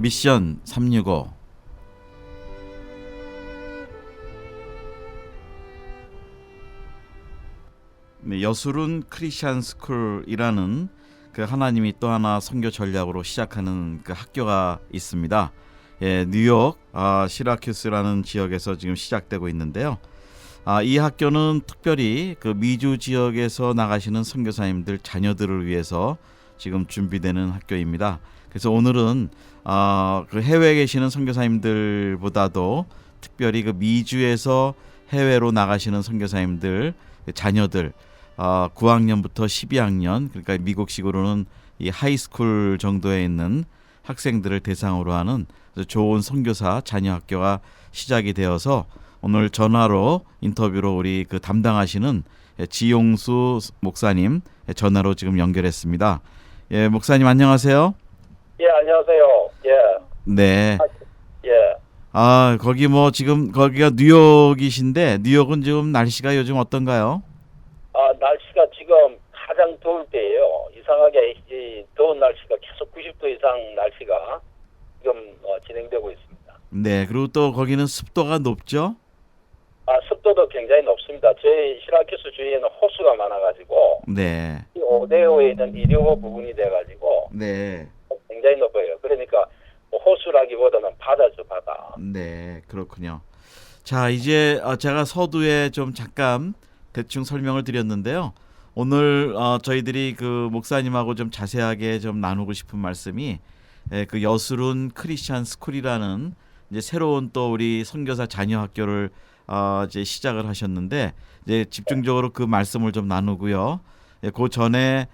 미션 365. 네, 여술은 크리스천 스쿨이라는 그 하나님이 또 하나 선교 전략으로 시작하는 그 학교가 있습니다. 예, 뉴욕 시라큐스라는 지역에서 지금 시작되고 있는데요. 이 학교는 특별히 그 미주 지역에서 나가시는 선교사님들 자녀들을 위해서 지금 준비되는 학교입니다. 그래서 오늘은 그 해외에 계시는 선교사님들보다도 특별히 그 미주에서 해외로 나가시는 선교사님들 자녀들 9학년부터 12학년, 그러니까 미국식으로는 이 하이스쿨 정도에 있는 학생들을 대상으로 하는 좋은 선교사 자녀 학교가 시작이 되어서 오늘 전화로 인터뷰로 우리 그 담당하시는 지용수 목사님 전화로 지금 연결했습니다. 예, 목사님 안녕하세요. 예, 안녕하세요. 예. 네. 예. 거기 뭐 지금 거기가 뉴욕이신데 뉴욕은 지금 날씨가 요즘 어떤가요? 날씨가 지금 가장 더울 때예요. 이상하게 이 더운 날씨가 계속 90도 이상 날씨가 지금 진행되고 있습니다. 네. 그리고 또 거기는 습도가 높죠? 습도도 굉장히 높습니다. 저희 시라큐스 주위에는 호수가 많아가지고 네. 이 오데오에 있는 이리호 부근이 돼가지고 네. 굉장히 높아요. 그러니까 뭐 호수라기보다는 바다죠, 바다. 네, 그렇군요. 자, 이제 제가 서두에 좀 잠깐 대충 설명을 드렸는데요. 오늘 저희들이 그 목사님하고 좀 자세하게 좀 나누고 싶은 말씀이 그 여술은 크리스천 스쿨이라는 이제 새로운 또 우리 선교사 자녀 학교를 이제 시작을 하셨는데 이제 집중적으로 그 말씀을 좀 나누고요. 그 전에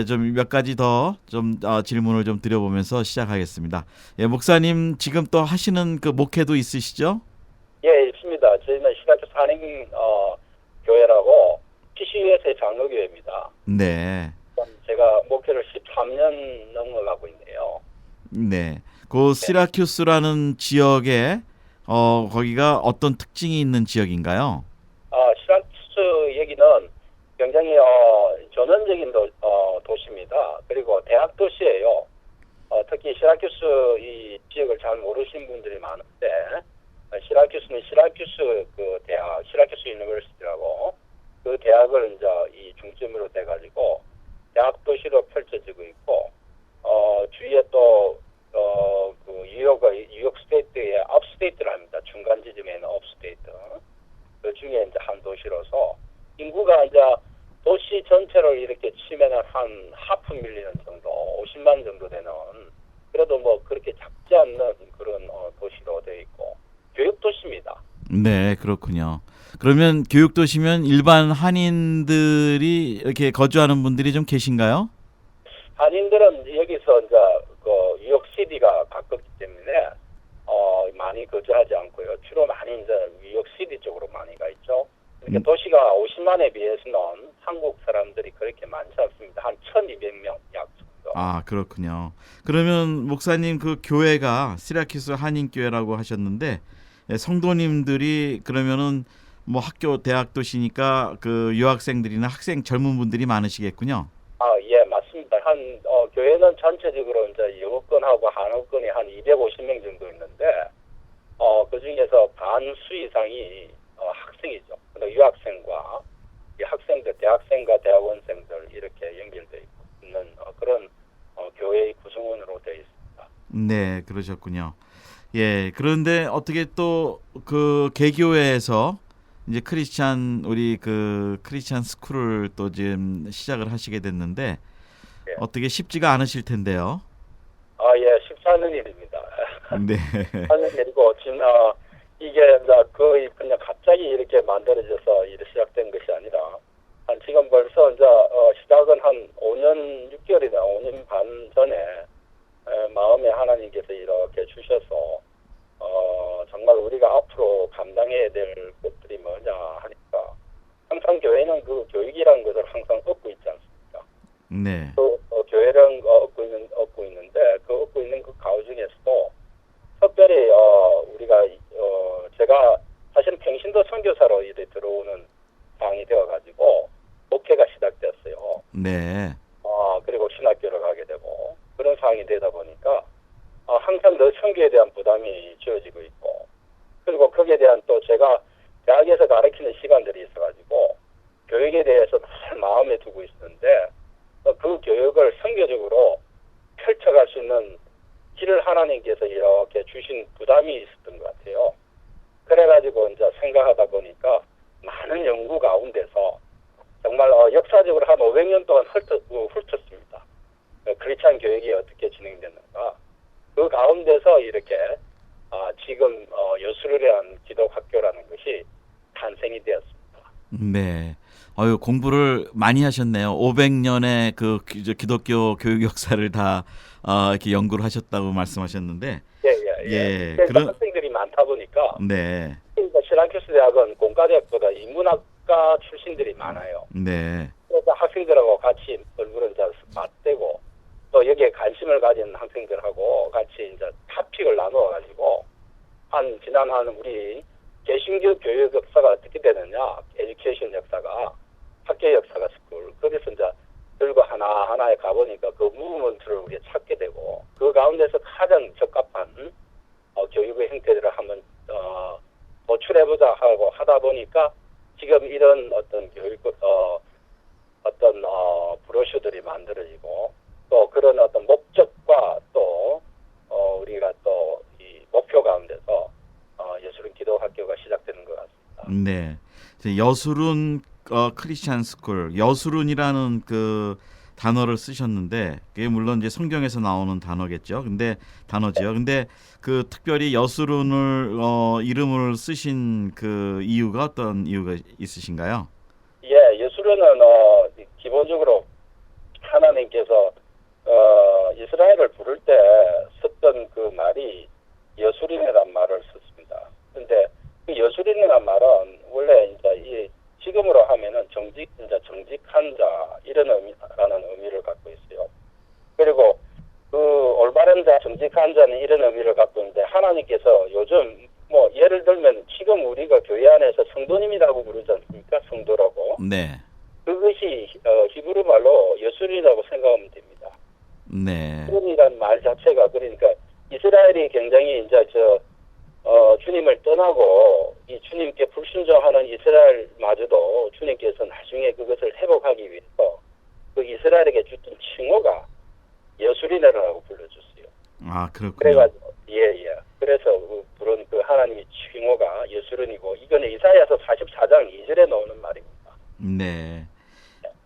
좀 몇 가지 더 좀 질문을 좀 드려보면서 시작하겠습니다. 예, 목사님 지금 또 하시는 그 목회도 있으시죠? 예, 있습니다. 저희는 시라큐스 한인 교회라고 PCUS의 장로교회입니다. 네, 제가 목회를 13년 넘어가고 있네요. 네. 그 시라큐스라는 지역에 거기가 어떤 특징이 있는 지역인가요? 시라큐스 얘기는 굉장히 전원적인 도시입니다. 그리고 대학 도시예요. 특히 시라큐스 이 지역을 잘 모르시는 분들이 많은데 시라큐스는 시라큐스 그 대학 시라큐스 유니버시티라고 그 대학을 이제 이 중점으로 돼 가지고 대학 도시로 펼쳐지고 있고 주위에 또 그 뉴욕 스테이트의 업스테이트를 합니다. 중간 지점에 있는 업스테이트. 그 중에 이제 한 도시로서 인구가 이제 도시 전체를 이렇게 치면은 한 하프 밀리언 정도, 50만 정도 되는 그래도 뭐 그렇게 작지 않는 그런 도시로 되어 있고 교육 도시입니다. 네, 그렇군요. 그러면 교육 도시면 일반 한인들이 이렇게 거주하는 분들이 좀 계신가요? 한인들은 여기서 이제 그 뉴욕시티가 가깝기 때문에 많이 거주하지 않고요. 주로 많이 이제 뉴욕시티 쪽으로 많이 가 있죠. 그러니까 도시가 50만에 비해서는 한국 사람들이 그렇게 많지 않습니다. 한 1,200명 약 정도. 그렇군요. 그러면 목사님 그 교회가 시라큐스 한인교회라고 하셨는데 성도님들이 그러면은 뭐 학교 대학 도시니까 그 유학생들이나 학생 젊은 분들이 많으시겠군요. 예, 맞습니다. 교회는 전체적으로 이제 영어권하고 한어권이 한 250명 정도 있는데, 그 중에서 반수 이상이 학생이죠. 근데 유학생과 이 학생들, 대학생과 대학원생들 이렇게 연결되어 있는 그런 교회의 구성원으로 되어 있습니다. 네, 그러셨군요. 예, 그런데 어떻게 또 그 개교회에서 이제 우리 그 크리스찬 스쿨을 또 지금 시작을 하시게 됐는데 예. 어떻게 쉽지가 않으실 텐데요. 예, 14년 일입니다. 네. 14년 일이고, 지금, 이게 이제 거의 그냥 갑자기 이렇게 만들어져서 일이 시작된 것이 아니라, 지금 벌써 이제, 시작은 한 5년 6개월이나 5년 반 전에, 마음에 하나님께서 이렇게 주셔서, 정말 우리가 앞으로 감당해야 될 것들이 뭐냐 하니까, 항상 교회는 그 교육이라는 것을 항상 얻고 있지 않습니까? 네. 또 교회를 얻고 있는데 그 얻고 있는 그 가운데 중에서도 특별히 우리가 제가 사실은 평신도 선교사로 이제 들어오는 상황이 되어가지고 목회가 시작됐어요. 네. 그리고 신학교를 가게 되고 그런 상황이 되다 보니까 항상 늘 선교에 대한 부담이 지어지고 있고, 그리고 거기에 대한 또 제가 대학에서 가르치는 시간들이 있어가지고 교육에 대해서 늘 마음에 두고 있었는데 그 교육을 선교적으로 펼쳐갈 수 있는 길을 하나님께서 이렇게 주신 부담이 있었던 것 같아요. 그래가지고 이제 생각하다 보니까 많은 연구 가운데서 정말 역사적으로 한 500년 동안 훑었습니다. 크리스찬 교육이 어떻게 진행됐는가. 그 가운데서 이렇게 지금 여수르리안 기독학교라는 것이 탄생이 되었습니다. 네. 공부를 많이 하셨네요. 500년의 그 기독교 교육 역사를 다 이렇게 연구를 하셨다고 말씀하셨는데. 예. 그런 학생들이 많다 보니까 네. 시라큐스 대학은 공과대학보다 인문학과 출신들이 많아요. 네. 그래서 학생들하고 같이 얼굴을 이제 맞대고 또 여기에 관심을 가진 학생들하고 같이 이제 토픽을 나누어 가지고 지난 우리 개신교 교육 역사가 어떻게 되느냐, 에듀케이션 역사가, 학교 역사가 스쿨. 거기서 이제 들고 하나하나에 가보니까 그 무브먼트를 우리가 찾게 되고 그 가운데서 가장 적합한 교육의 형태들을 한번 도출해보자 하고 하다 보니까 지금 이런 어떤 교육 브로셔들이 만들어지고 또 그런 어떤 목적과 또 우리가 또 이 목표 가운데서 예술은 기독학교가 시작되는 것 같습니다. 네. 여술은 크리스찬 스쿨, 여술은이라는 그 단어를 쓰셨는데 그게 물론 이제 성경에서 나오는 단어겠죠. 단어지요. 근데 그 특별히 여술은을 이름을 쓰신 그 이유가 어떤 이유가 있으신가요? 예, 예술은은 기본적으로 하나님께서 이스라엘을 부를 때 썼던 그 말이 여술인이란 말을 썼습니다. 근데 그 여술인이란 말은 원래 이제 지금으로 하면은 정직한 자 이런 의미라는 의미를 갖고 있어요. 그리고 그 올바른 자, 정직한 자는 이런 의미를 갖고 있는데 하나님께서 요즘 뭐 예를 들면 지금 우리가 교회 안에서 성도님이라고 부르지 않습니까? 성도라고. 네. 그것이 히브리 말로 여술이라고 생각하면 됩니다. 네. 여술이라는 말 자체가 그러니까 이스라엘이 굉장히 이제 주님을 떠나고 이 주님께 불순종하는 이스라엘마저도 주님께서 나중에 그것을 회복하기 위해서 그 이스라엘에게 줬던 칭호가 여술이라고 불러줬어요. 아, 그렇군요. 그래가지고 예. 그래서 부른 그 하나님의 칭호가 여술은이고 이거는 이사야서 44장 2절에 나오는 말입니다. 네.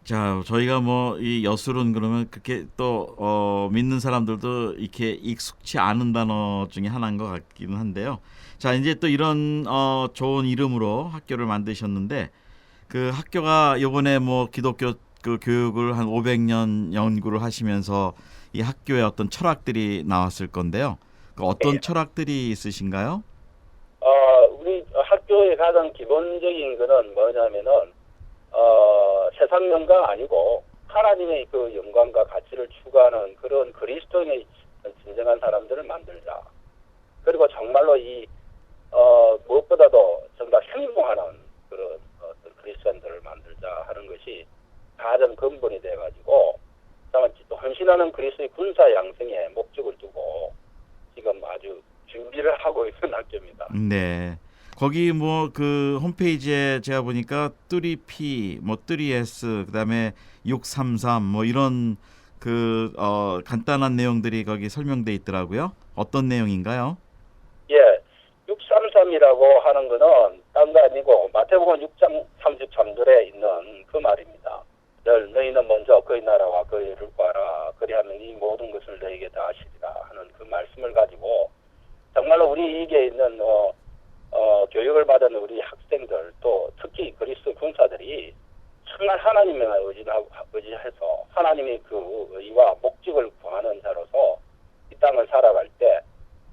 자, 저희가 뭐 이 여술은 그러면 그렇게 또 믿는 사람들도 이렇게 익숙치 않은 단어 중에 하나인 것 같기는 한데요. 자, 이제 또 이런 좋은 이름으로 학교를 만드셨는데 그 학교가 이번에 뭐 기독교 그 교육을 한 500년 연구를 하시면서 이 학교의 어떤 철학들이 나왔을 건데요. 그 어떤 철학들이 있으신가요? 우리 학교의 가장 기본적인 거는 뭐냐면은 세상 영광 아니고 하나님의 그 영광과 가치를 추구하는 그런 그리스도인의 진정한 사람들을 만들자. 그리고 정말로 무엇보다도 정말 행동하는 그런 그리스도인들을 만들자 하는 것이 가장 근본이 돼가지고 또 헌신하는 그리스도의 군사 양성에 목적을 두고 지금 아주 준비를 하고 있는 학교입니다. 네. 거기 뭐 그 홈페이지에 제가 보니까 3P, 뭐 3S, 그다음에 633 뭐 이런 그 간단한 내용들이 거기 설명돼 있더라고요. 어떤 내용인가요? 예. 633이라고 하는 거는 딴 거 아니고 마태복음 6장 33절에 있는 그 말입니다. 너희는 먼저 그의 나라와 그의 의를 구하라. 그리하면 이 모든 것을 너희에게 다 하시리라 하는 그 말씀을 가지고 정말로 우리 이게 있는 교육을 받은 우리 학생들 또 특히 그리스도 군사들이 정말 하나님을 의지해서 하나님의 그 의와 목적을 구하는 자로서 이 땅을 살아갈 때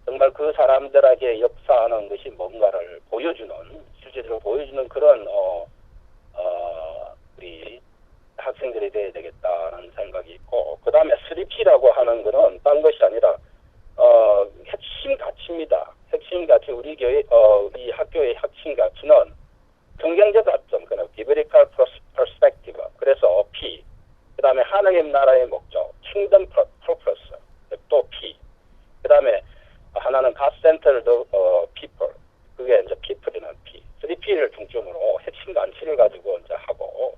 정말 그 사람들에게 역사하는 것이 뭔가를 보여주는 실제로 보여주는 그런 우리 학생들이 돼야 되겠다는 생각이 있고 그 다음에 3P라고 하는 거는 딴 것이 아니라 핵심 가치입니다. 핵심 가치 우리 교회 이 학교의 핵심 가치는 성경적 관점, 그러니까 biblical perspective. 그래서 P. 그다음에 하나님 나라의 목적, kingdom purpose. 또 P. 그다음에 하나는 가치를 가지고 이제 하고,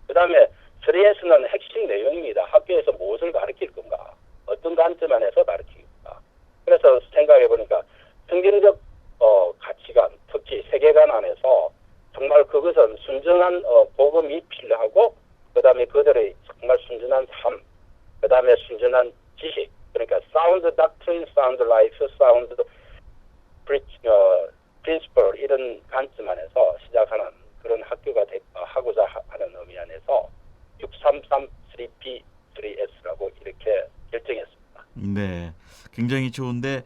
그 다음에 3S는 핵심 내용입니다. 학교에서 무엇을 가르칠 건가, 어떤 관점 안에서 가르칠 건가. 그래서 생각해 보니까 성경적 가치관, 특히 세계관 안에서 정말 그것은 순전한 복음이 필요하고, 그 다음에 그들의 정말 순전한 삶, 그 다음에 순전한 지식, 그러니까 sound doctrine, sound life, sound principle, 이런 관점 안에서 시작하는 그런 학교가 하고자 하는 의미 안에서 633 3P 3S라고 이렇게 결정했습니다. 네, 굉장히 좋은데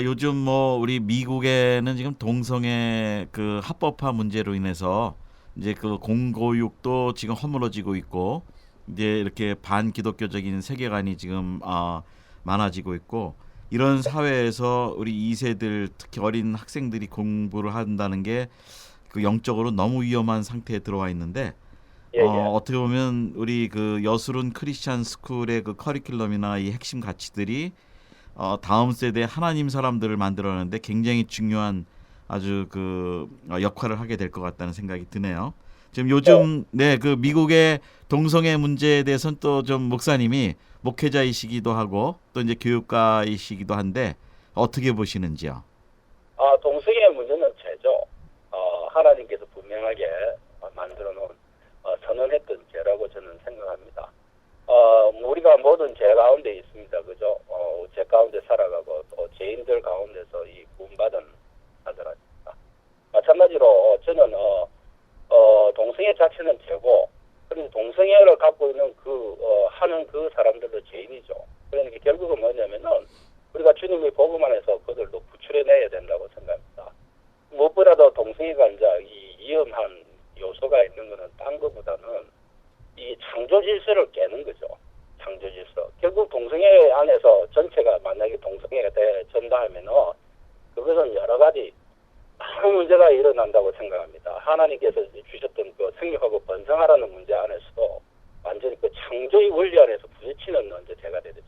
요즘 뭐 우리 미국에는 지금 동성애 그 합법화 문제로 인해서 이제 그 공교육도 지금 허물어지고 있고 이제 이렇게 반기독교적인 세계관이 지금 많아지고 있고 이런 사회에서 우리 2세들 특히 어린 학생들이 공부를 한다는 게 그 영적으로 너무 위험한 상태에 들어와 있는데 예, 예. 어떻게 보면 우리 그 여술은 크리스찬 스쿨의 그 커리큘럼이나 이 핵심 가치들이 다음 세대 하나님 사람들을 만들어내는데 굉장히 중요한 아주 그 역할을 하게 될 것 같다는 생각이 드네요. 지금 요즘 그 미국의 동성애 문제에 대해서는 또 좀 목사님이 목회자이시기도 하고 또 이제 교육가이시기도 한데 어떻게 보시는지요? 동성애 문제는 죄죠. 하나님께서 분명하게 만들어 놓은 선언했던 죄라고 저는 생각합니다. 우리가 모든 죄 가운데 있습니다. 그죠? 죄 가운데 살아가고 또 죄인들 가운데서 이 구원받은 자들입니다. 마찬가지로 저는 동성애 자체는 죄고, 그리고 동성애를 갖고 있는 하는 그 사람들도 죄인이죠. 그러니까 결국은 뭐냐면은 우리가 주님의 복음 안에서 그들도 구출해내야 된다고 생각합니다. 무엇보다도 동성애가 이제 이 위험한 요소가 있는 것은 딴 것보다는 이 창조 질서를 깨는 거죠. 창조 질서. 결국 동성애 안에서 전체가 만약에 동성애가 된다 하면은 그것은 여러 가지 많은 문제가 일어난다고 생각합니다. 하나님께서 주셨던 그 생육하고 번성하라는 문제 안에서도 완전히 그 창조의 원리 안에서 부딪히는 문제가 되죠.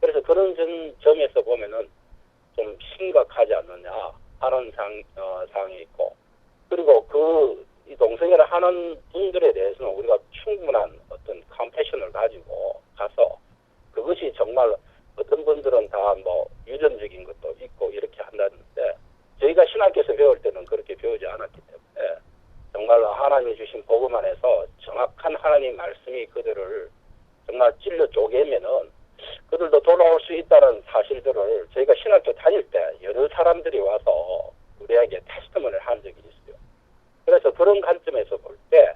그래서 그런 점에서 보면은 좀 심각하지 않느냐 하는 사항이 있고, 그리고 이 동성애를 하는 분들에 대해서는 우리가 충분한 어떤 컴패션을 가지고 가서 그것이 정말 어떤 분들은 다 뭐 유전적인 것도 있고 이렇게 한다는데 저희가 신학교에서 배울 때는 그렇게 배우지 않았기 때문에 정말로 하나님이 주신 복음 안에서 정확한 하나님 말씀이 그들을 정말 찔러 쪼개면은 그들도 돌아올 수 있다는 사실들을 저희가 신학교 다닐 때 여러 사람들이 와서 우리에게 테스트먼을 한 적이 있어요. 그래서 그런 관점에서 볼 때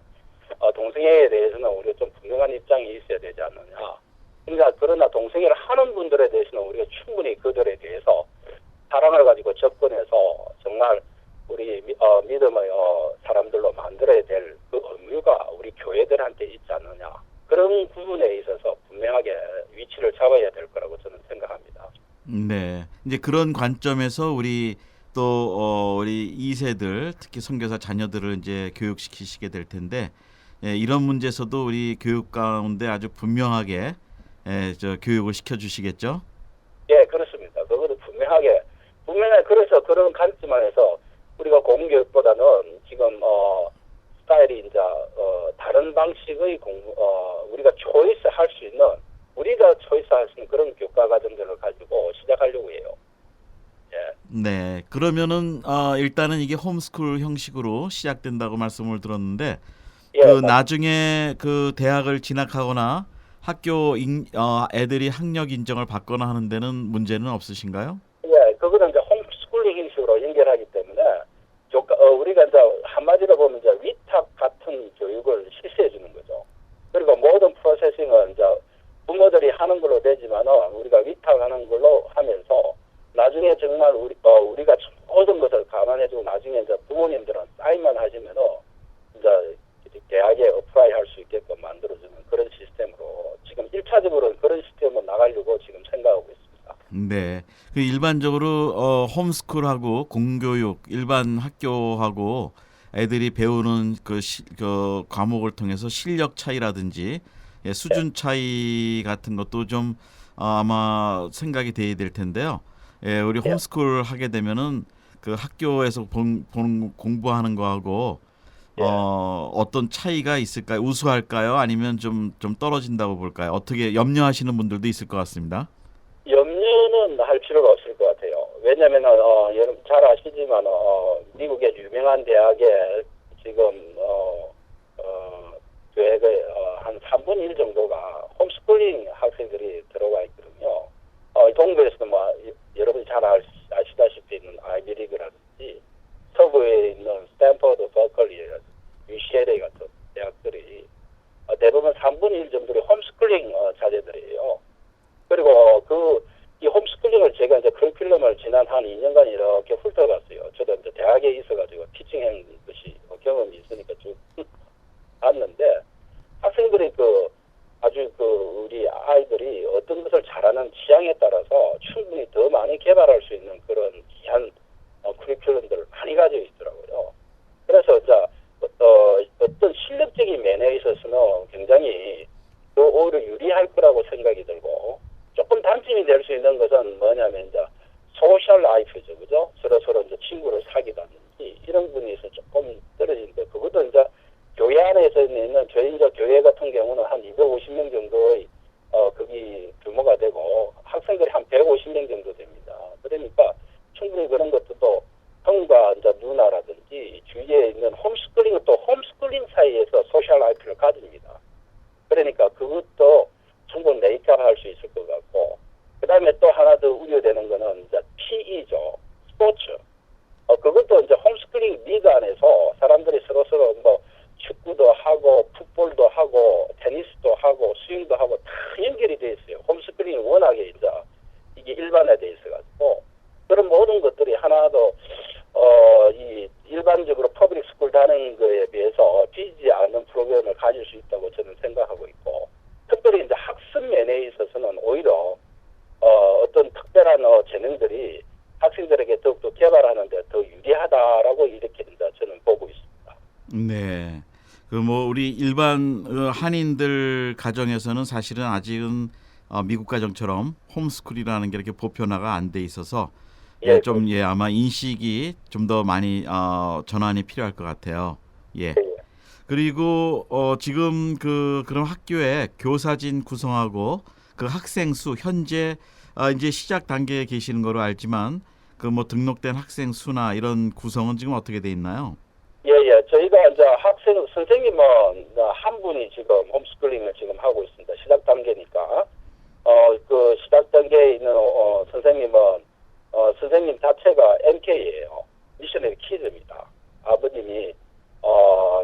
동성애에 대해서는 우리가 좀 분명한 입장이 있어야 되지 않느냐. 그러나 동성애를 하는 분들에 대해서는 우리가 충분히 그들에 대해서 사랑을 가지고 접근해서 정말 우리 믿음의 사람들로 만들어야 될 그 의무가 우리 교회들한테 있지 않느냐. 그런 부분에 있어서 분명하게 위치를 잡아야 될 거라고 저는 생각합니다. 네, 이제 그런 관점에서 우리 또 우리 2세들 특히 선교사 자녀들을 이제 교육시키시게 될 텐데 이런 문제에서도 우리 교육 가운데 아주 분명하게 교육을 시켜주시겠죠? 예, 그렇습니다. 그거는 분명하게 그래서 그런 관점 안에서 우리가 공교육보다는 지금 스타일이 이제 다른 방식의 우리가 초이스 할 수 있는 우리가 초이스 할 수 있는 그런 교과 과정들을 가지고 시작하려고 해요. 예. 네, 그러면은 일단은 이게 홈스쿨 형식으로 시작된다고 말씀을 들었는데 예, 그 나중에 그 대학을 진학하거나 애들이 학력 인정을 받거나 하는 데는 문제는 없으신가요? 예, 그거는 이제 홈스쿨링 형식으로 연결하기 때문에 우리가 이제 한마디로 보면 이제 위탁 같은 교육을 실시해 주는 거죠. 그리고 모든 프로세싱은 이제 부모들이 하는 걸로 되지만은 우리가 위탁하는 걸로 하면서 나중에 정말 우리가 모든 것을 감안해주고 나중에 이제 부모님들은 사인만 하시면은 이제 대학에 어플라이 할 수 있게끔 만들어주는 그런 시스템으로 지금 1차적으로는 그런 시스템으로 나가려고 지금 생각하고 있습니다. 네, 그 일반적으로 홈스쿨하고 공교육 일반 학교하고 애들이 배우는 그 과목을 통해서 실력 차이라든지 수준 차이 같은 것도 좀 아마 생각이 돼야 될 텐데요. 우리 홈스쿨 하게 되면은 그 학교에서 공부하는 거하고 예. 어떤 차이가 있을까요? 우수할까요? 아니면 좀 떨어진다고 볼까요? 어떻게 염려하시는 분들도 있을 것 같습니다. 염려는 할 필요가 없을 것 같아요. 왜냐하면 여러분 잘 아시지만 미국의 유명한 대학에 지금 교육의 한 3분의 1 정도가 홈스쿨링 학생들이 들어와 있거든요. 동부에서도 뭐 여러분이 잘 아시다시피 있는 아이비리그라든지 서부에 있는 스탠퍼드, 버클리라든지 UCLA 같은 대학들이 대부분 3분의 1 정도의 홈스쿨링 자제들이에요. 그리고 이 홈스쿨링을 제가 이제 커리큘럼을 지난 한 2년간 이렇게 훑어봤어요. 저도 이제 대학에 있어가지고 티칭한 것이 경험이 있으니까 쭉 봤는데 학생들이 아주 우리 아이들이 어떤 것을 잘하는 취향에 따라서 충분히 더 많이 개발할 수 있는 그런 귀한 커리큘럼들을 많이 가지고 있더라고요. 그래서 이제 어떤 실력적인 면에 있어서는 굉장히 더 오히려 유리할 거라고 생각이 들고 조금 단점이 될 수 있는 것은 뭐냐면 이제 소셜 라이프죠, 그죠? 서로 이제 친구를 사귀다든지 이런 부분에서 조금 떨어지는데 그것도 이제 교회 안에서 있는 저희 이제 교회 같은 경우는 한 250명 정도의 거기 규모가 되고 학생들이 한 150명 정도 됩니다. 그러니까 충분히 그런 것도 형과 이제 누나라든지 주위에 있는 홈스쿨링은 또 홈스쿨링 사이에서 소셜 라이프를 가집니다. 그러니까 그것도 충분히 메이크업할 수 있을 것 같고 그다음에 또 하나 더 우려되는 거는 이제 PE죠. 스포츠. 그것도 이제 홈스쿨링 리그 안에서 사람들이 서로 뭐 축구도 하고 풋볼도 하고 테니스도 하고 스윙도 하고 다 연결이 돼 있어요. 홈스쿨링이 워낙에 이제 이게 일반화돼 있어가지고 그런 모든 것들이 하나도 이 일반적으로 퍼블릭 스쿨 다니는 거에 비해서 비지 않는 프로그램을 가질 수 있다고 저는 생각하고 있고 특별히 이제 학습 면에 있어서는 오히려 어떤 특별한 재능들이 학생들에게 더욱더 개발하는데 더 유리하다라고 이렇게 이제 저는 보고 있습니다. 네. 뭐 우리 일반 한인들 가정에서는 사실은 아직은 미국 가정처럼 홈스쿨이라는 게 이렇게 보편화가 안 돼 있어서 예, 아마 인식이 좀 더 많이 전환이 필요할 것 같아요. 예. 예. 그리고 지금 그런 학교에 교사진 구성하고 그 학생 수 현재 이제 시작 단계에 계시는 거로 알지만 그 뭐 등록된 학생 수나 이런 구성은 지금 어떻게 돼 있나요? 예. 저희가 이제 선생님은 한 분이 지금 홈스쿨링을 지금 하고 있습니다. 시작 단계니까. 그 시작 단계에 있는 선생님은 선생님 자체가 MK예요. 미셔너리 키즈입니다. 아버님이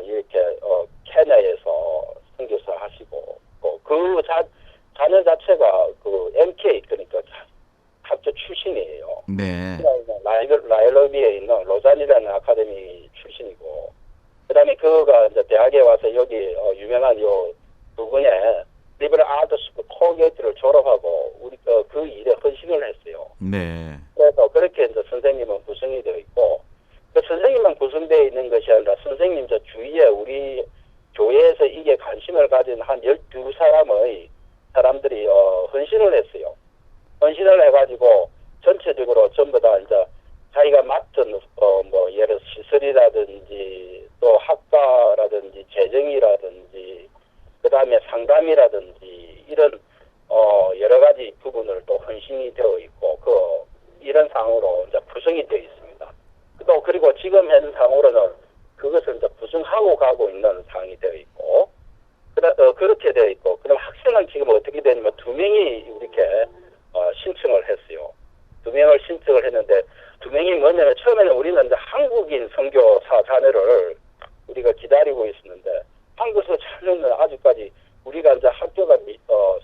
이렇게 케냐에서 선교사 하시고 그 자녀 자체가 그 MK 그러니까 학교 출신이에요. 네. 라이러비에 있는 로잔이라는 아카데미 출신이고 그다음에 그가 이제 대학에 와서 여기 유명한 요 부근에 리버럴 아트 스쿨 콜게이트를 졸업하고 우리 그 일에 헌신을 했어요. 네. 그래서 그렇게 이제 선생님은 구성이 되어 있고 그 선생님만 구성되어 있는 것이 아니라 선생님 저 주위에 우리 교회에서 이게 관심을 가진 한 12사람의 사람들이 헌신을 했어요. 헌신을 해가지고 전체적으로 전부 다 이제 자기가 맡은 뭐 예를 들어 시설이라든지 또 학과라든지 재정이라든지 그다음에 상담이라든지 이런 여러 가지 부분을 또 헌신이 되어 있고 이런 상으로 이제 구성이 되어 있습니다. 또 그리고 지금 현 상으로는 그것을 이제 구성하고 가고 있는 상이 되어 있고 그렇게 되어 있고 그럼 학생은 지금 어떻게 되냐면 2명이 이렇게 신청을 했어요. 2명을 신청을 했는데 2명이 뭐냐면 처음에는 우리는 이제 한국인 선교사 자녀를 우리가 기다리고 있었는데 한국에서 자녀는 아직까지 우리가 이제 학교가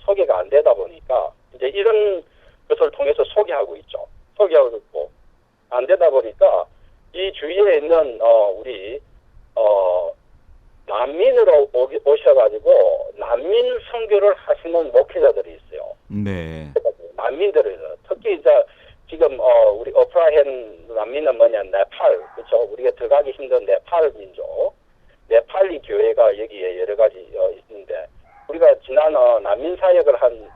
소개가 안 되다 보니까 이제 이런 것을 통해서 소개하고 있죠. 소개하고 있고 안 되다 보니까 이 주위에 있는 우리 난민으로 오셔가지고 난민 선교를 하시는 목회자들이 있어요. 네. 난민들을 특히 이제 지금 우리 어프라헨 난민은 뭐냐 네팔 그렇죠. 우리가 들어가기 힘든 네팔 민족 네팔리 교회가 여기에 여러 가지 있는데 우리가 지난 난민 사역을 한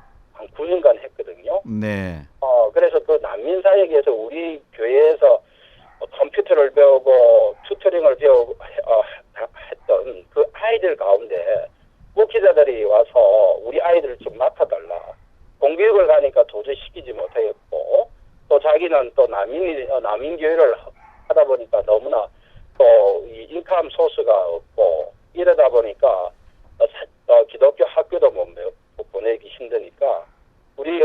9년간 했거든요. 네. 그래서 그 난민 사역에서 우리 교회에서 컴퓨터를 배우고 튜터링을 배우고 우리는 또 난민 교회를 하다 보니까 너무나 또 이 인컴 소스가 없고 이러다 보니까 기독교 학교도 못 보내기 힘드니까 우리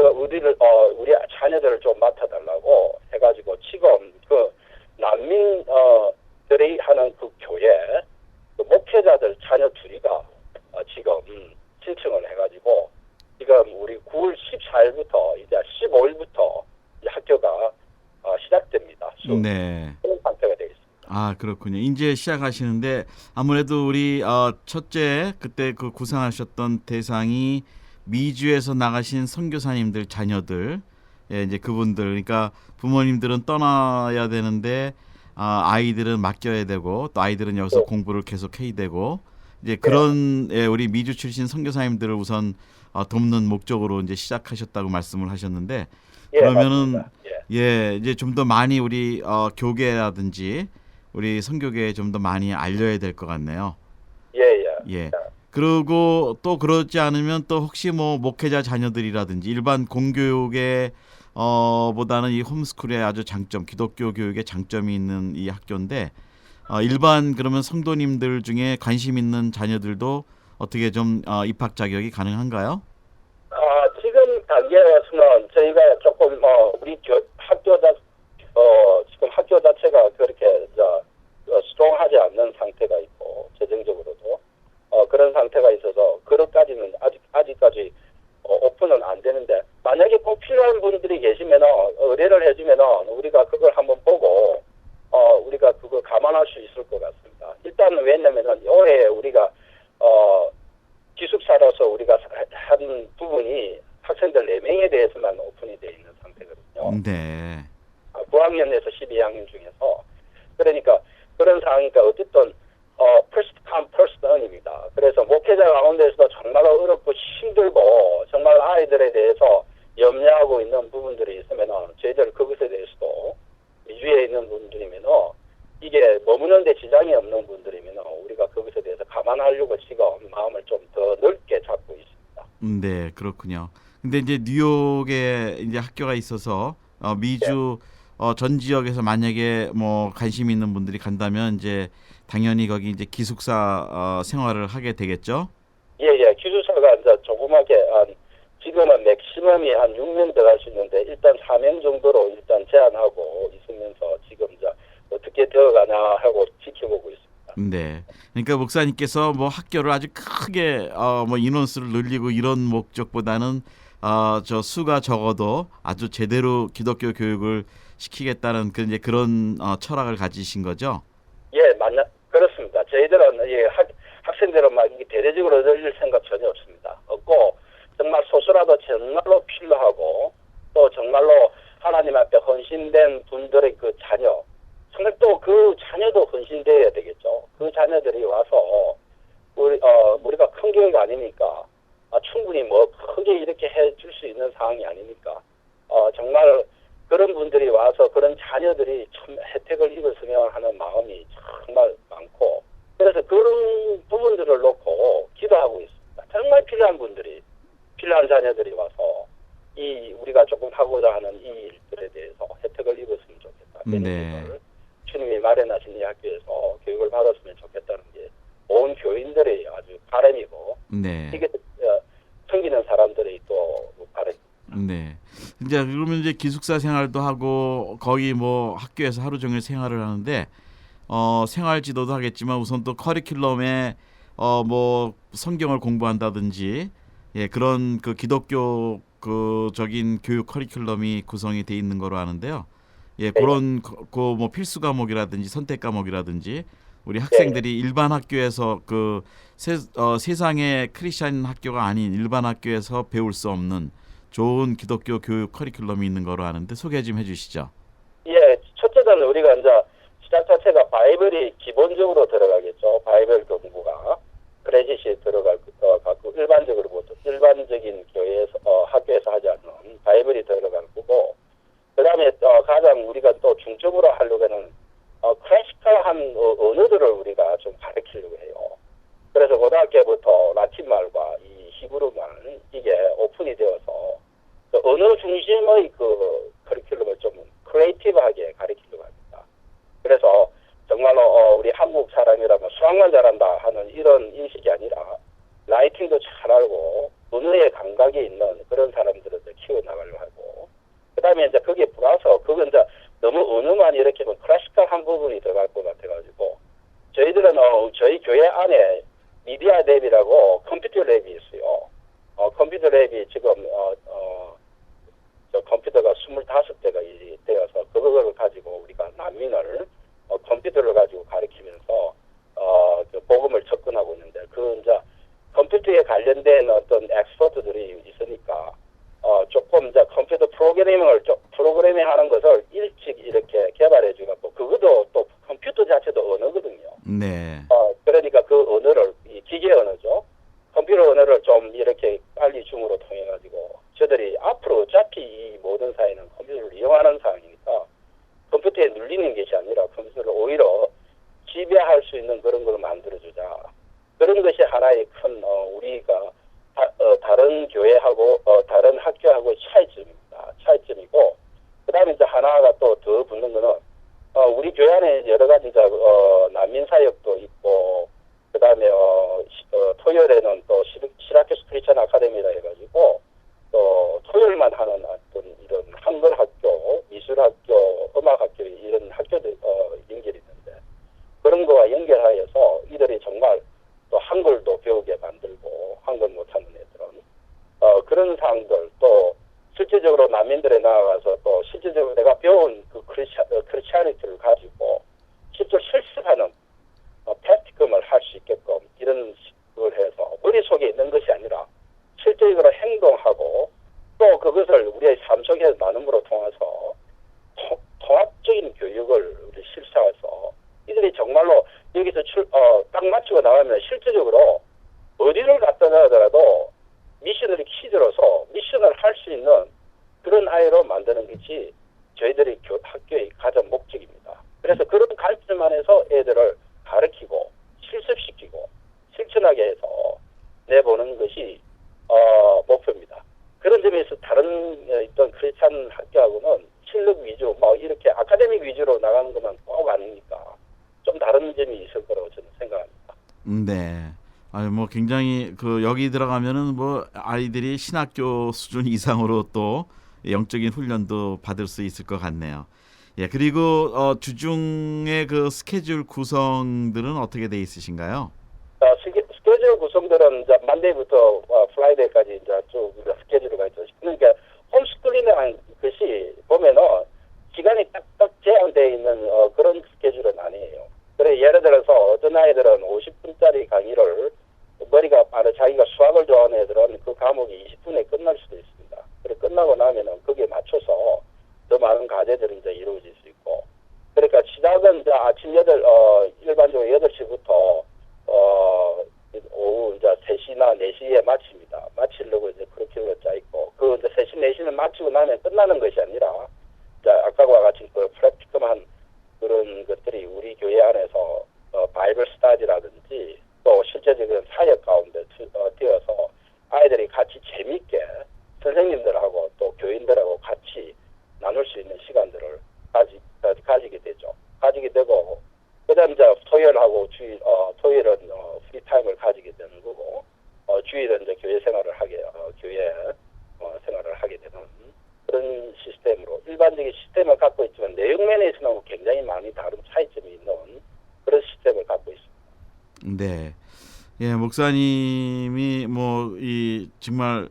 자녀들을 좀 맡아달라고 해가지고 지금 그 난민들이 하는 그 교회 그 목회자들 자녀 둘이가 지금 신청을 해가지고 지금 우리 9월 14일부터 이제 15일부터 학교가 시작됩니다. 네. 그런 상태가 되어 있습니다. 아, 그렇군요. 이제 시작하시는데 아무래도 우리 첫째 그때 그 구상하셨던 대상이 미주에서 나가신 선교사님들 자녀들, 예, 이제 그분들, 그러니까 부모님들은 떠나야 되는데 아이들은 맡겨야 되고 또 아이들은 여기서 네. 공부를 계속 해야 되고 이제 그런 예, 우리 미주 출신 선교사님들을 우선 돕는 목적으로 이제 시작하셨다고 말씀을 하셨는데 예, 그러면은 맞습니다. 예. 예, 이제 좀 더 많이 우리 교계라든지 우리 선교계에 좀 더 많이 알려야 될 것 같네요. 예. 예. 그리고 또 그렇지 않으면 또 혹시 뭐 목회자 자녀들이라든지 일반 공교육의 보다는 이 홈스쿨의 아주 장점, 기독교 교육의 장점이 있는 이 학교인데 일반 그러면 성도님들 중에 관심 있는 자녀들도 어떻게 좀 입학 자격이 가능한가요? 지금 단계에서는 저희가 조금 우리 지금 학교 자체가 그렇게 스트롱하지 않는 상태가 있고 재정적으로도 그런 상태가 있어서 그것까지는 아직까지 오픈은 안 되는데 만약에 꼭 필요한 분들이 계시면 의뢰를 해주면 우리가 그걸 한번 보고 우리가 그걸 감안할 수 있을 것 같습니다. 일단 왜냐면은 올해 우리가 기숙사로서 우리가 한 부분이 학생들 4명에 대해서만 오픈이 되어 있는 상태거든요. 네. 9학년에서 12학년 중에서. 그러니까 그런 상황이니까 어쨌든 first come first earning입니다. 그래서 목회자 가운데서도 정말 어렵고 힘들고 정말 아이들에 대해서 염려하고 있는 부분들이 있으면 저희들 그것에 대해서도 미주에 있는 분들이면 이게 머무는데 지장이 없는 분들이면 우리가 그것에 대해서 감안하려고 지금 마음을 좀 더 넓게 잡고 있습니다. 네, 그렇군요. 근데 이제 뉴욕에 이제 학교가 있어서 미주 전 지역에서 만약에 뭐 관심 있는 분들이 간다면 이제 당연히 거기 이제 기숙사 생활을 하게 되겠죠? 예. 기숙사가 이제 조그맣게 지금은 맥시멈이 한 6명 들어갈 수 있는데 일단 4명 정도로 일단 제한하고 있으면서 지금 이제 어떻게 들어가나 하고 지켜보고 있습니다. 네. 그러니까 목사님께서 뭐 학교를 아주 크게 뭐 인원수를 늘리고 이런 목적보다는 저 수가 적어도 아주 제대로 기독교 교육을 시키겠다는 그런 철학을 가지신 거죠? 예, 그렇습니다. 저희들은 학생들은 막 이게 대대적으로 늘릴 생각 전혀 없고 정말 소수라도 정말로 필요하고 또 정말로 하나님 앞에 헌신된 분들의 그 자녀, 정말 또 그 자녀도 헌신되어야 되겠죠. 그 자녀들이 와서 우리가 큰 교회가 아니니까 충분히 뭐 크게 이렇게 해줄 수 있는 상황이 아니니까 정말 그런 분들이 와서 그런 자녀들이 참 혜택을 입었으면 하는 마음이 정말 많고 그래서 그런 부분들을 놓고 기도하고 있습니다. 정말 필요한 자녀들이 와서 우리가 조금 하고자 하는 이 일들에 대해서 혜택을 입었으면 좋겠다. 네. 주님이 마련하신 이 학교에서 교육을 받았으면 좋겠다는 게 온 교인들의 아주 바람이고 네. 이게 섬기는 사람들의 또 바람입니다. 네. 이제 그러면 이제 기숙사 생활도 하고 거기 뭐 학교에서 하루 종일 생활을 하는데 생활 지도도 하겠지만 우선 또 커리큘럼에 뭐 성경을 공부한다든지 예, 그런 그 기독교 적인 교육 커리큘럼이 구성이 돼 있는 거로 아는데요. 예, 그런 뭐 필수 과목이라든지 선택 과목이라든지 우리 학생들이 일반 학교에서 세상의 크리스천 학교가 아닌 일반 학교에서 배울 수 없는 좋은 기독교 교육 커리큘럼이 있는 거로 아는데 소개 좀 해주시죠. 예, 첫째는 우리가 이제 시작 자체가 바이블이 기본적으로 들어가겠죠. 바이블 공부가 크레딧이 들어갈 것 같고 일반적인 교회에서 학교에서 하지 않는 바이블이 들어갈 거고 그다음에 가장 우리가 또 중점으로 하려고는 클래시컬한 언어들을 우리가 좀 가르치려고 해요. 그래서 고등학교부터 라틴말과 이 히브리말 이게 오픈이 되어서 언어 중심의 그 커리큘럼을 좀 잘한다 하는 이런 인식이 아니라 라이팅도 잘 알고 언어의 감각이 있는 그런 사람들을 이제 키워나가려고 하고, 그다음에 이제 거기에 플러서 그건 이제 너무 언어만 이렇게 하면 클래시컬한 부분이 들어갈 것 같아가지고, 저희들은 저희 교회 안에 미디어 랩이라고 컴퓨터 랩이 있어요. 컴퓨터 랩이 지금 저 컴퓨터가 25대가 되어서 그거를 가지고 우리가 난민을 컴퓨터를 가지고 가르치면서 그 복음을 접근하고 있는데, 그 이제 컴퓨터에 관련된 어떤 엑스퍼트들이 있으니까 조금 이제 컴퓨터 프로그래밍 하는 것을 일찍 이렇게 개발해 주고, 그것도 또 컴퓨터 자체도 언어거든요. 네. 그러니까 그 언어를, 이 기계 언어죠. 컴퓨터 언어를 좀 이렇게 빨리 줌으로 통해 가지고, 저들이 앞으로 어차피 이 모든 사회는 컴퓨터를 이용하는 상황이니까 컴퓨터에 눌리는 것이 아니라 컴퓨터를 오히려 지배할 수 있는 그런 걸 만들어주자. 그런 것이 하나의 큰 우리가 다른 교회하고 다른 학교하고의 차이점이고, 그다음에 이제 하나가 또 더 붙는 거는 우리 교회 안에 여러 가지 이제 난민 사역도 있고, 그다음에 토요일에는 또 시라큐스 크리스천 아카데미라 해가지고 또 토요일만 하는 어떤 이런 한글 학교, 미술 학교, 음악 학교 이런 학교들 연결이 있는데, 그런 거와 연결하여서 이들이 정말 또 한글도 배우게 만들고, 한글 못하는 애들은 그런 상황들, 또 실질적으로 난민들에 나가서 또 실질적으로 내가 배운 그 크리스찬리티를 가지고 실제 실습하는 프랙티컴을 할 수 있게끔 이런 걸 해서 머릿속에 있는 것이 아니라 실제적으로 행동하고, 또 그것을 우리의 삶 속에 나눔으로 통해서 통합적인 교육을 우리 실시해서 이들이 정말로 여기서 딱 맞추고 나가면 실질적으로 어디를 갔다 하더라도 미셔너리 키즈로서 미션을 할 수 있는 그런 아이로 만드는 것이 저희들이 학교의 가장 목적입니다. 그래서 그런 관점 안에서 애들을 가르치고 실습시키고 실천하게 해서 내보는 것이 목표입니다. 그런 점에서 다른 어떤 크리스찬 학교하고는 실력 위주, 이렇게 아카데믹 위주로 나가는 것만 꼭 아니니까 좀 다른 점이 있을 거라고 저는 생각합니다. 네. 뭐 굉장히 여기 들어가면은 뭐 아이들이 신학교 수준 이상으로 또 영적인 훈련도 받을 수 있을 것 같네요. 예, 그리고 주중의 그 스케줄 구성들은 어떻게 돼 있으신가요? 스케줄 구성들은 이제 만데이부터 프라이데이까지 이제 쭉 스케줄이 있죠. 그러니까 홈스쿨링이라는 것이 보면은 시간이 딱딱 제한되어 있는 그런 스케줄은 아니에요. 그래, 예를 들어서 어떤 아이들은 50분짜리 강의를, 머리가 빠르 자기가 수학을 좋아하는 애들은 그 과목이 20분에 끝날 수도 있습니다. 그래, 끝나고 나면은 거기에 맞춰서 더 많은 과제들이 이제 이루어질 수 있고, 그러니까 시작은 이제 아침 일반적으로 8시부터 오후 이제 3시나 4시에 마칩니다. 마치려고 이제 그렇게 짜 있고, 그 이제 3시, 4시는 마치고 나면 끝나는 것이 아니라, 이제 아까와 같이 그 프랙티컴한 그런 것들이 우리 교회 안에서 바이블 스타디라든지 또 실제적인 사역 가운데 되어서 아이들이 같이 재미있게 선생님들하고 또 교인들하고 같이 나눌 수 있는 시간들을 가지게 되죠. 가지게 되고, 그다음 이제 토요일하고 토요일은 프리타임을 가지게 되는 거고, 주일은 이제 교회 생활을 하게 되는 그런 시스템으로, 일반적인 시스템을 갖고 있지만 내용 면에서는 굉장히 많이 다른 차이점이 있는 그런 시스템을 갖고 있습니다. 네. 예, 목사님이 정말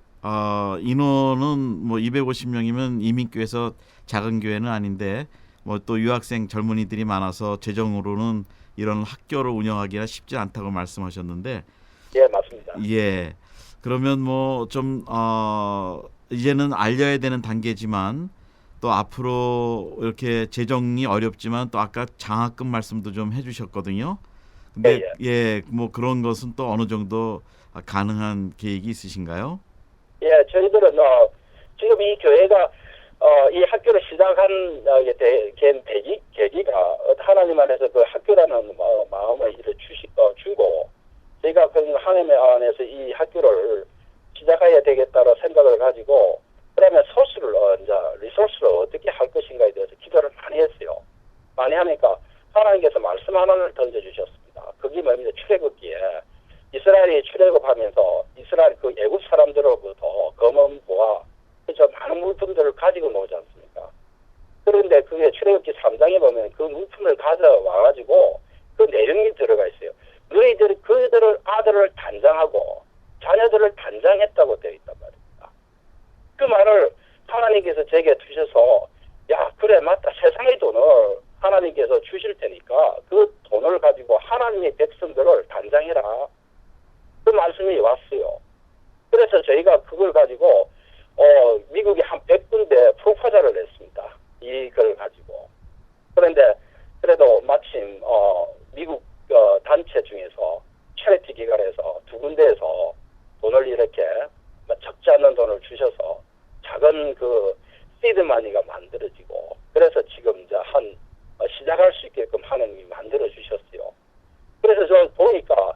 인원은 250명이면 이민교에서 작은 교회는 아닌데 또 유학생 젊은이들이 많아서 재정으로는 이런 학교를 운영하기가 쉽지 않다고 말씀하셨는데, 예, 맞습니다. 예. 그러면 좀 이제는 알려야 되는 단계지만 또 앞으로 이렇게 재정이 어렵지만 또 아까 장학금 말씀도 좀 해주셨거든요. 근데 그런 것은 또 어느 정도 가능한 계획이 있으신가요? 예, 저희들은 지금 이 교회가 이 학교를 시작한 계기가 하나님 안에서 그 학교라는 마음을 주고, 저희가 그 하나님 안에서 이 학교를 시작해야 되겠다는 생각을 가지고, 그러면 리소스를 어떻게 할 것인가에 대해서 기도를 많이 했어요. 많이 하니까 하나님께서 말씀 하나를 던져주셨습니다. 있습니다. 그게 뭡니까? 출애굽기에 이스라엘이 출애굽하면서 이스라엘 그 애굽 사람들로부터 검은보와 그저 많은 물품들을 가지고 나오지 않습니까? 그런데 그게 출애굽기 3장에 보면 그 물품을 가져와가지고 그 내용이 들어가 있어요. 너희들이 그들을 아들을 단장하고 자녀들을 단장했다고 되어 있단 말입니다. 그 말을 하나님께서 제게 주셔서 야 그래 맞다 세상의 돈을 하나님께서 주실 테니까 그 돈을 가지고 하나님의 백성들을 단장해라. 그 말씀이 왔어요. 그래서 저희가 그걸 가지고 미국에 한 100군데 프로포절을 냈습니다. 이걸 가지고. 그런데 그래도 마침 미국 단체 중에서 체리티 기관에서 두 군데에서 돈을 이렇게 적지 않는 돈을 주셔서 작은 그 시드마니가 만들어지고 그래서 지금 이제 시작할 수 있게끔 하나님이 만들어 주셨어요. 그래서 저 보니까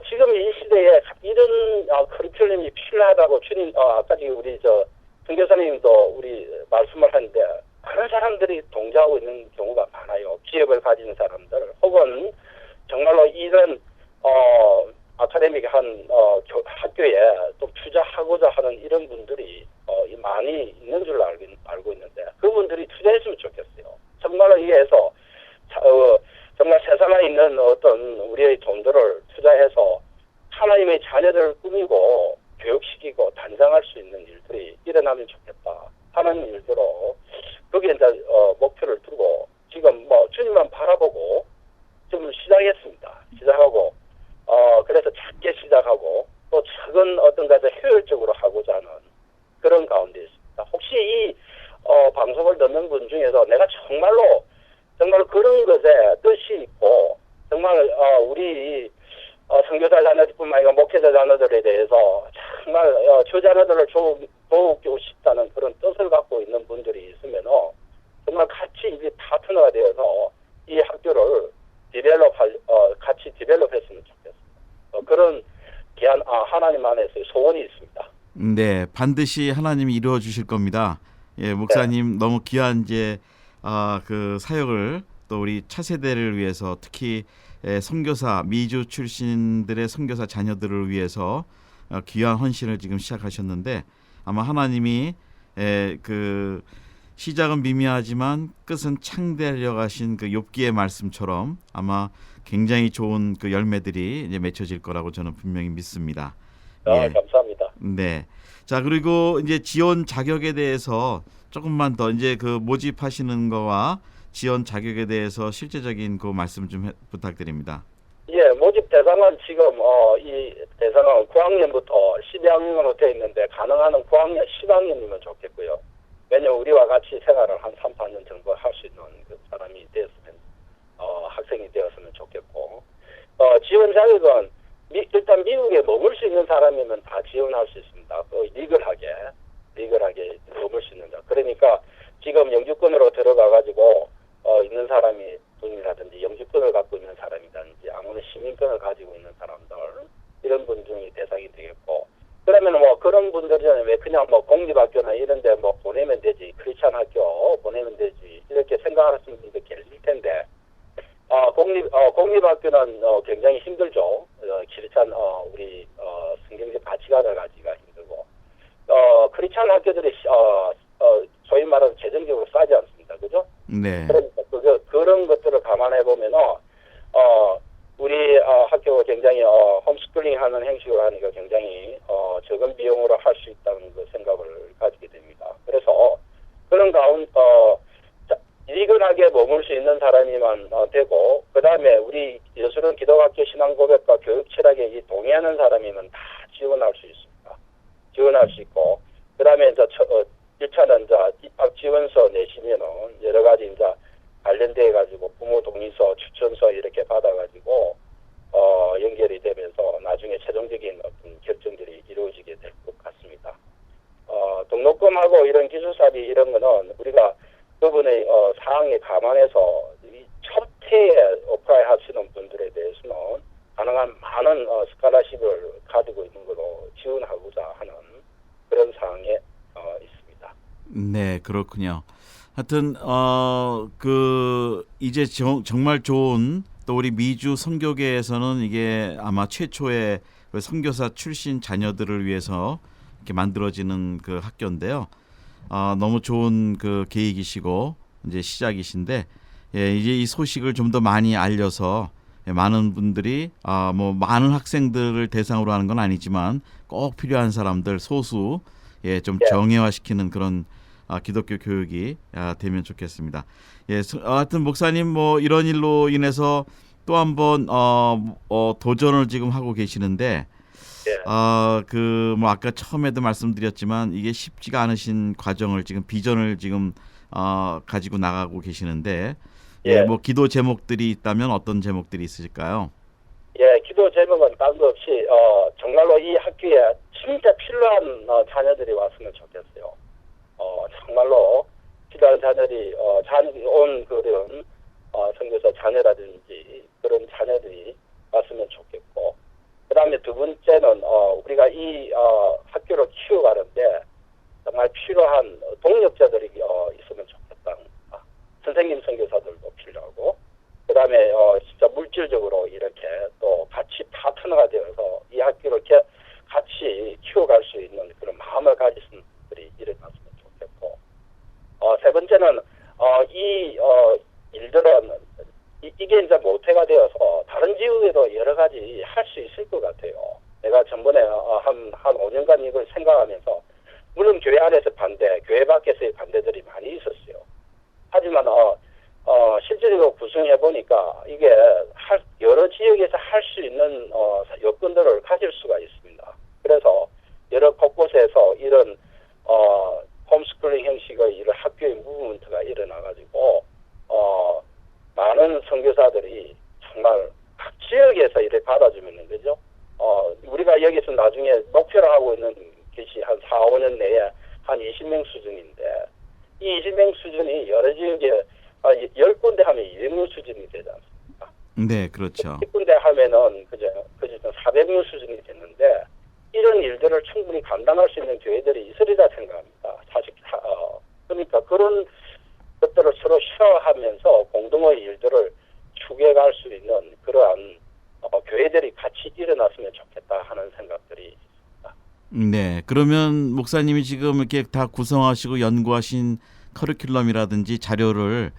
지금 이 시대에 이런 커리큘럼이 필요하다고 주님 아까 지금 우리 선교사님도 우리 말씀을 하는데 많은 사람들이 동조하고 있는 경우가 많아요. 기업을 가진 사람들 혹은 정말로 이런 아카데믹한 학교에 또 투자하고자 하는 이런 분들이 많이 있는 줄로 알고 있는데 그분들이 투자했으면 좋겠어요. 정말로 이해해서 정말 세상에 있는 어떤 우리의 돈들을 투자해서 하나님의 자녀들을 꾸미고 교육시키고 단장할 수 있는 일들이 일어나면 좋겠다 하는 일들로 거기에 이제 목표를 두고 지금 주님만 바라보고 좀 시작했습니다. 시작하고 그래서 작게 시작하고 또 작은 어떤 가지 효율적으로 하고자 하는 그런 가운데 있습니다. 혹시 이 방송을 듣는 분 중에서 내가 정말 그런 것에 뜻이 있고 정말 우리 선교사 자녀들뿐만 아니라 목회자 자녀들에 대해서 정말 저 자녀들을 도우고 싶다는 그런 뜻을 갖고 있는 분들이 있으면 정말 같이 이제 파트너가 되어서 이 학교를 같이 디벨롭했으면 좋겠습니다. 그런 귀한 하나님 안에서의 소원이 있습니다. 네, 반드시 하나님이 이루어 주실 겁니다. 예, 목사님 네. 너무 귀한 이제 그 사역을 또 우리 차세대를 위해서 특히 선교사 미주 출신들의 선교사 자녀들을 위해서 귀한 헌신을 지금 시작하셨는데 아마 하나님이 그 시작은 미미하지만 끝은 창대하려 가신 그 욥기의 말씀처럼 아마 굉장히 좋은 그 열매들이 이제 맺혀질 거라고 저는 분명히 믿습니다. 예. 감사합니다. 네. 자, 그리고 이제 지원 자격에 대해서 조금만 더 이제 그 모집하시는 거와 지원 자격에 대해서 실제적인 그 말씀 좀 부탁드립니다. 예, 모집 대상은 지금 이 대상은 9학년부터 12학년으로 되어 있는데 가능한 9학년, 10학년이면 좋겠고요. 왜냐면 우리와 같이 생활을 한 3, 4년 정도 할 수 있는 그 사람이 되었으면 학생이 되었으면 좋겠고 지원 자격은 일단 미국에 머물 수 있는 사람이면 다 지원할 수 있습니다. 리글하게 머물 수 있는 자. 그러니까 지금 영주권으로 들어가가지고 있는 사람이 분이라든지 영주권을 갖고 있는 사람이라든지 아무런 시민권을 가지고 있는 사람들 이런 분 중에 대상이 되겠고 그러면 그런 분들은 왜 그냥 공립학교나 이런데 보내면 되지 크리스찬 학교 보내면 되지 이렇게 생각하시는 분들 계실 텐데 공립학교는 굉장히 힘들죠. 크리스찬 우리 성경적 가치관을 가지기가 힘들고 크리스찬 학교들이 소위 말하는 재정적으로 싸지 않습니다. 그죠? 네. 그러니까 그런 것들을 감안해 보면 우리 학교가 굉장히 홈스쿨링 하는 형식으로 하니까 굉장히 적은 비용으로 할 수 있다는 그 생각을 가지게 됩니다. 그래서 그런 리근하게 머물 수 있는 사람이만 되고 그 다음에 우리 예술은 기독학교 신앙고백과 교육 철학에 이 동의하는 사람이면 다 지원할 수 있습니다. 지원할 수 있고 그 다음에 이제 1차는 이제 입학 지원서 내시면은 여러 가지 이제 관련돼 가지고 부모 동의서, 추천서 이렇게 받아가지고 연결이 되면서 나중에 최종적인 어떤 결정들이 이루어지게 될 것 같습니다. 등록금하고 이런 기술사비 이런 거는 우리가 그분의 사항에 감안해서 이 첫 해에 어플라이 하시는 분들에 대해서는 가능한 많은 스칼라십을 가지고 있는 걸로 지원하고자 하는 그런 사항에 있습니다. 네, 그렇군요. 하여튼 그 이제 정말 좋은 또 우리 미주 선교계에서는 이게 아마 최초의 그 선교사 출신 자녀들을 위해서 이렇게 만들어지는 그 학교인데요. 너무 좋은 그 계획이시고 이제 시작이신데, 예, 이제 이 소식을 좀 더 많이 알려서 많은 분들이 뭐 많은 학생들을 대상으로 하는 건 아니지만 꼭 필요한 사람들 소수 좀 예. 정예화시키는 그런 기독교 교육이 되면 좋겠습니다. 예, 하여튼 목사님 뭐 이런 일로 인해서 또 한번 도전을 지금 하고 계시는데 예. 그 뭐 아까 처음에도 말씀드렸지만 이게 쉽지가 않으신 과정을 지금 비전을 지금 가지고 나가고 계시는데 예. 뭐 기도 제목들이 있다면 어떤 제목들이 있으실까요? 예, 기도 제목은 딴거 없이 정말로 이 학교에 진짜 필요한 자녀들이 왔으면 좋겠어요. 정말로 필요한 자녀들이 온 그런 선교사 자녀라든지 그런 자녀들이 왔으면 좋겠고, 그다음에 두 번째는 우리가 이 학교를 키워가는데 정말 필요한 동력자들이 있으면 좋겠다. 선생님 선교사들도 필요하고, 그다음에 진짜 물질적으로 이렇게 또 같이 파트너가 되어서 이 학교를 이렇게 같이 키워갈 수 있는 그런 마음을 가진 분들이 일어났으면 좋겠고, 세 번째는 이 일들은 이게 이제 모태가 되어서 다른 지역에도 여러 가지 할 수 있을 것 같아요. 내가 전번에 한 5년간 이걸 생각하면서, 물론 교회 안에서 반대, 교회 밖에서의 반대들이 많이 있었어요. 하지만 실제로 구성해 보니까 이게 여러 지역에서 할 수 있는 여건들을 가질 수가 있습니다. 그래서 여러 곳곳에서 이런 홈스쿨링 형식의 이런 학교의 무브먼트가 일어나가지고 많은 선교사들이 정말 각 지역에서 이렇게 받아주면 되죠. 우리가 여기서 나중에 목표로 하고 있는 것이 한 4, 5년 내에 한 20명 수준인데, 이 20명 수준이 여러 지역에 10군데 하면 200명 수준이 되지 않습니까? 네, 그렇죠. 10군데 하면은 그저 400명 수준이 됐는데, 이런 일들을 충분히 감당할 수 있는 교회들이 있으리라 생각합니다. 사실 그러니까 그런 것들을 서로 쉐어하면서 공동의 일들을 추구해갈 수 있는 그러한 교회들이 같이 일어났으면 좋겠다 하는 생각들이 있습니다. 네, 그러면 목사님이 지금 이렇게 다 구성하시고 연구하신 커리큘럼이라든지 자료를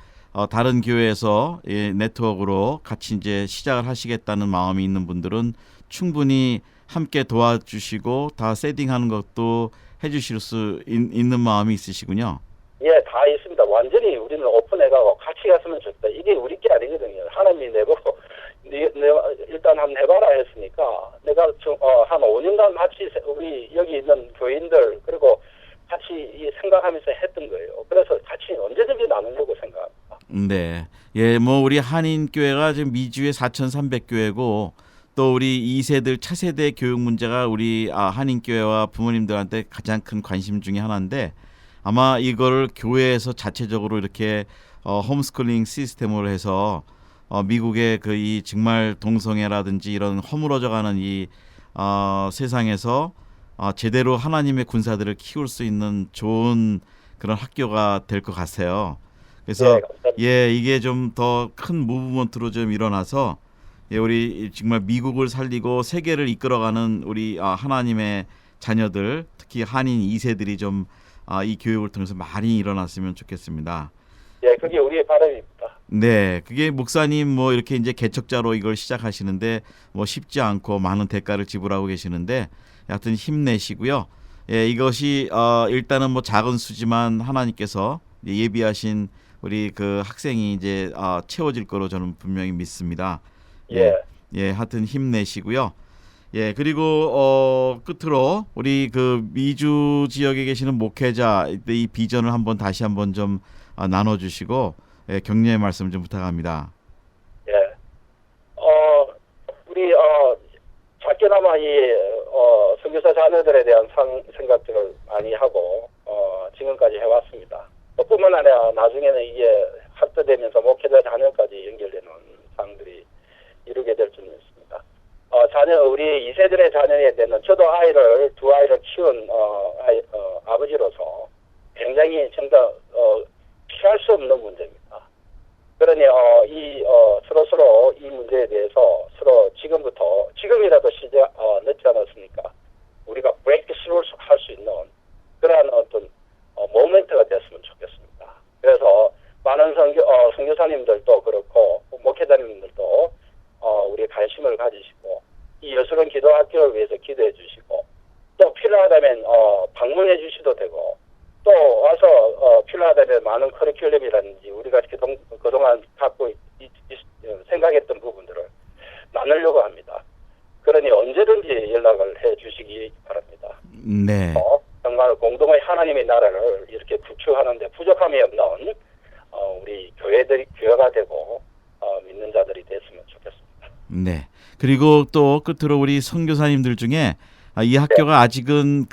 다른 교회에서 네트워크로 같이 이제 시작을 하시겠다는 마음이 있는 분들은 충분히 함께 도와주시고 다 세팅하는 것도 해주실 수 있는 마음이 있으시군요. 예, 다 있습니다. 완전히 우리는 오픈해가고 같이 갔으면 좋겠다. 이게 우리 게 아니거든요. 하나님이 내보고 일단 한번 해봐라 했으니까, 내가 한 5년간 같이 우리 여기 있는 교인들 그리고 같이 생각하면서 했던 거예요. 그래서 같이 언제든지 나누려고 생각합니다. 네, 예, 뭐 우리 한인교회가 지금 미주에 4,300교회고 또 우리 2세들 차세대 교육 문제가 우리 한인교회와 부모님들한테 가장 큰 관심 중에 하나인데, 아마 이거를 교회에서 자체적으로 이렇게 홈스쿨링 시스템으로 해서 미국의 그 이 정말 동성애라든지 이런 허물어져가는 이 세상에서 제대로 하나님의 군사들을 키울 수 있는 좋은 그런 학교가 될 것 같아요. 그래서 이게 좀 더 큰 무브먼트로 좀 일어나서 우리 정말 미국을 살리고 세계를 이끌어가는 우리 하나님의 자녀들, 특히 한인 2세들이 좀 이 교육을 통해서 많이 일어났으면 좋겠습니다. 예, 그게 우리의 바람입니다. 네, 그게 목사님 뭐 이렇게 이제 개척자로 이걸 시작하시는데 뭐 쉽지 않고 많은 대가를 지불하고 계시는데, 하여튼 힘내시고요. 예, 이것이 일단은 뭐 작은 수지만 하나님께서 예비하신 우리 그 학생이 이제 채워질 거로 저는 분명히 믿습니다. 예, 하여튼 힘내시고요. 예, 그리고 끝으로 우리 그 미주 지역에 계시는 목회자 이 비전을 한번 다시 한번 좀 나눠주시고 격려의 말씀 좀 부탁합니다. 예, 우리 작게나마 이 선교사 자녀들에 대한 생각들을 많이 하고 지금까지 해왔습니다. 뿐만 아니라 나중에는 이게 확대되면서 목회자 자녀까지 연결되는 상들이 이루게 될 줄 믿습니다. 우리 2세들의 자녀에 대한, 저도 두 아이를 키운 아버지로서 굉장히 정말 피할 수 없는 문제입니다. 그러니 서로 이 문제에 대해서 서로 지금이라도 늦지 않았습니까? 우리가 브레이크스루를 할 수 있는 그러한 어떤 모멘트가 됐으면 좋겠습니다. 그래서 많은 선교사님들도 그렇고 목회자님들도 우리 관심을 가지시고 이 여수론 기도학교를 위해서 기도해 주시고 또 필요하다면 방문해 주셔도 되고 또 와서 필요하다면 많은 커리큘럼이라든지 우리가 그동안 갖고 생각했던 부분들을 나누려고 합니다. 그러니 언제든지 연락을 해 주시기 바랍니다. 네. 정말 공동의 하나님의 나라를 이렇게 구축하는데 부족함이 없는 우리 교회가 되고 믿는 자들이 됐으면 좋겠습니다. 네. 그리고 또 끝으로 우리 선교사님들 중에 이 학교가 아직은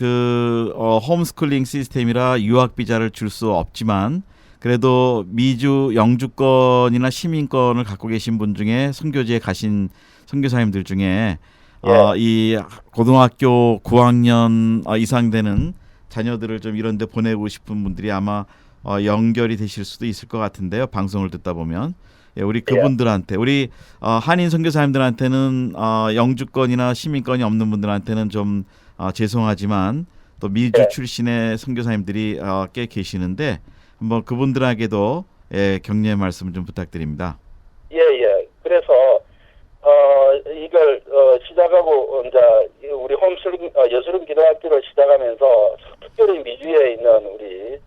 홈스쿨링 시스템이라 유학 비자를 줄 수 없지만 그래도 미주 영주권이나 시민권을 갖고 계신 분 중에 선교지에 가신 선교사님들 중에 이 고등학교 9학년 이상 되는 자녀들을 좀 이런 데 보내고 싶은 분들이 아마 연결이 되실 수도 있을 것 같은데요. 방송을 듣다 보면. 우리 그분들한테 우리 한인 선교사님들한테는 영주권이나 시민권이 없는 분들한테는 좀 죄송하지만 또 미주 출신의 선교사님들이 꽤 계시는데 한번 그분들에게도 격려의 말씀 좀 부탁드립니다. 그래서 이걸 시작하고 이제 우리 여수름 기도학교를 시작하면서 특별히 미주에 있는 우리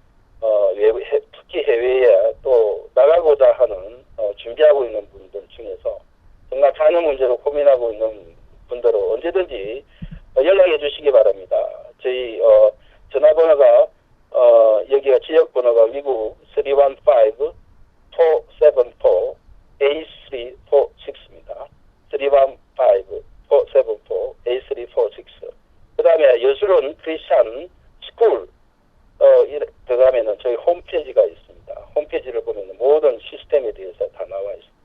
특히 해외에 또 나가고자 하는 준비하고 있는 분들 중에서 정말 자녀 문제로 고민하고 있는 분들은 언제든지 연락해 주시기 바랍니다. 저희 전화번호가 여기가 지역번호가 미국 315-474-A346입니다. 315-474-A346. 그 다음에 여수론 크리스찬 스쿨 들어가면은 저희 홈페이지가 있습니다. 홈페이지를 보면 모든 시스템에 대해서 다 나와 있습니다.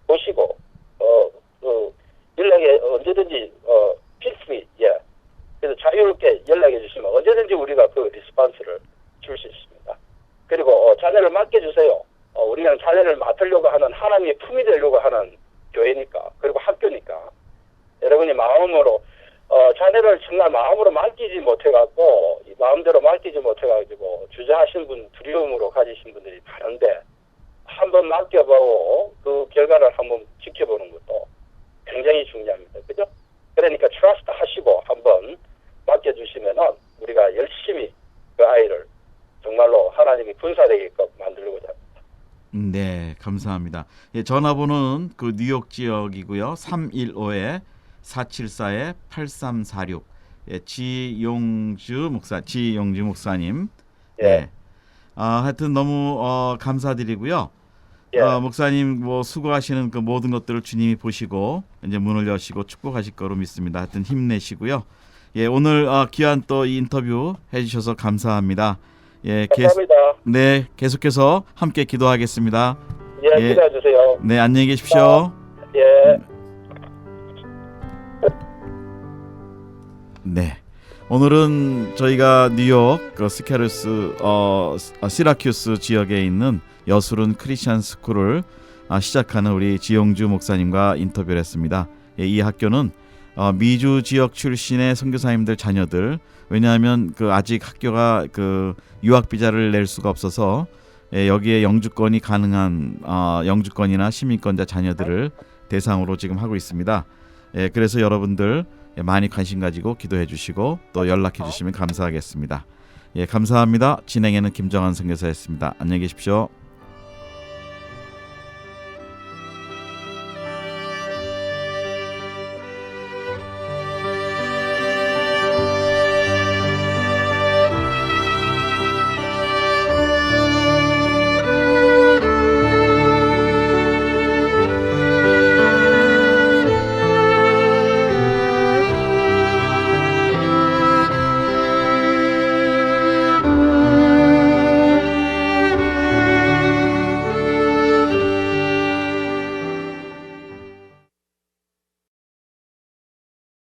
보시고 연락에 언제든지 feel free, 그래서 자유롭게 연락해 주시면 언제든지 우리가 그 리스폰스를 줄 수 있습니다. 그리고 자녀를 맡겨주세요. 우리는 자녀를 맡으려고 하는 하나님의 품이 되려고 하는 교회니까 그리고 학교니까 여러분이 마음으로 자녀를 정말 마음으로 맡기지 못해갖고 마음대로 맡기지 못해가지고 주저하신 분 두려움으로 가지신 분들이 많은데 한번 맡겨보고 그 결과를 한번 지켜보는 것도 굉장히 중요합니다. 그죠? 그러니까 트러스트 하시고 한번 맡겨주시면은 우리가 열심히 그 아이를 정말로 하나님이 분사되게끔 만들려고 합니다. 네, 감사합니다. 전화번호는 그 뉴욕 지역이고요. 315-474-8346. 지용주 목사님. 하여튼 너무 감사드리고요. 목사님 수고하시는 그 모든 것들을 주님이 보시고 이제 문을 여시고 축복하실 거로 믿습니다. 하여튼 힘내시고요. 오늘 귀한 또 이 인터뷰 해주셔서 감사합니다. 감사합니다. 계속해서 함께 기도하겠습니다. 기도해 주세요. 네, 안녕히 계십시오. 네, 오늘은 저희가 뉴욕 시라큐스 지역에 있는 여수론 크리스찬 스쿨을 시작하는 우리 지용주 목사님과 인터뷰를 했습니다. 이 학교는 미주 지역 출신의 선교사님들 자녀들, 왜냐하면 아직 학교가 유학 비자를 낼 수가 없어서 여기에 영주권이 가능한 영주권이나 시민권자 자녀들을 대상으로 지금 하고 있습니다. 그래서 여러분들 많이 관심 가지고 기도해 주시고 또 연락해 주시면 감사하겠습니다. 감사합니다. 진행에는 김정환 선교사였습니다. 안녕히 계십시오.